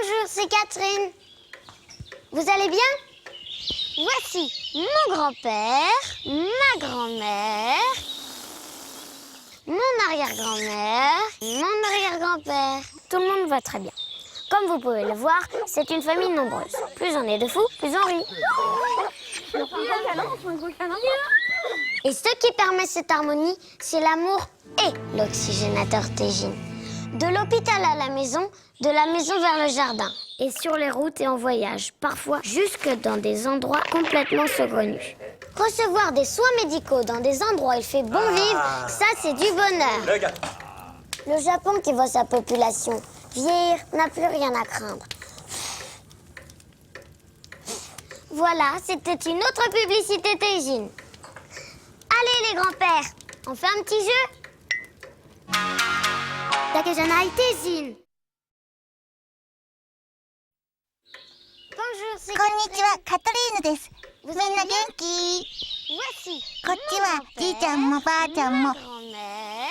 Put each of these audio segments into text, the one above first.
Bonjour, c'est Catherine. Vous allez bien? Voici mon grand-père, ma grand-mère, mon arrière-grand-mère, mon arrière-grand-père. Tout le monde va très bien. Comme vous pouvez le voir, c'est une famille nombreuse. Plus on est de fous, plus on rit. Et ce qui permet cette harmonie, c'est l'amour et l'oxygénateur Teijin. De l'hôpital à la maison, de la maison vers le jardin. Et sur les routes et en voyage, parfois jusque dans des endroits complètement saugrenus. Recevoir des soins médicaux dans des endroits où il fait bon vivre, ça c'est du bonheur. Le Japon qui voit sa population vieillir n'a plus rien à craindre. Voilà, c'était une autre publicité Teijin. Allez les grands-pères, on fait un petit jeu? Takejanai Teijin. Bonjour, c'est こんにちは、カトリーヌです。み Vous んな allez 元 bien? 気？ Voici こっちはじいちゃんもばあちゃんも ma grand-mère.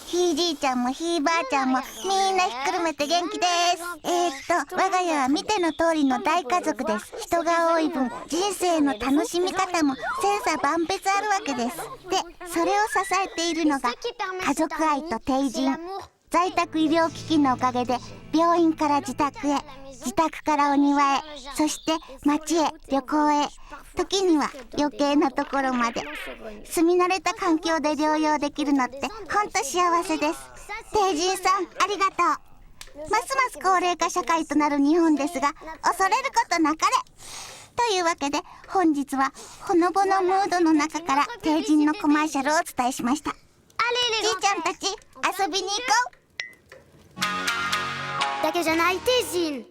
ひいじいちゃんもひいばあちゃんもみんなひっくるめて元気です。我が家は見ての通りの大家族です。人が多い分、人生の楽しみ方も千差万別あるわけです。で、それを支えているのが家族愛と帝人。在宅医療機器のおかげで病院から自宅へ、自宅からお庭へ、そして街へ、旅行へ、時には余計なところまで住み慣れた環境で療養できるのってほんと幸せです。帝人さん、ありがとう。ますます高齢化社会となる日本ですが、恐れることなかれ。というわけで本日はほのぼのムードの中から帝人のコマーシャルをお伝えしました。じいちゃんたち遊びに行こう。Takejanai Teijin.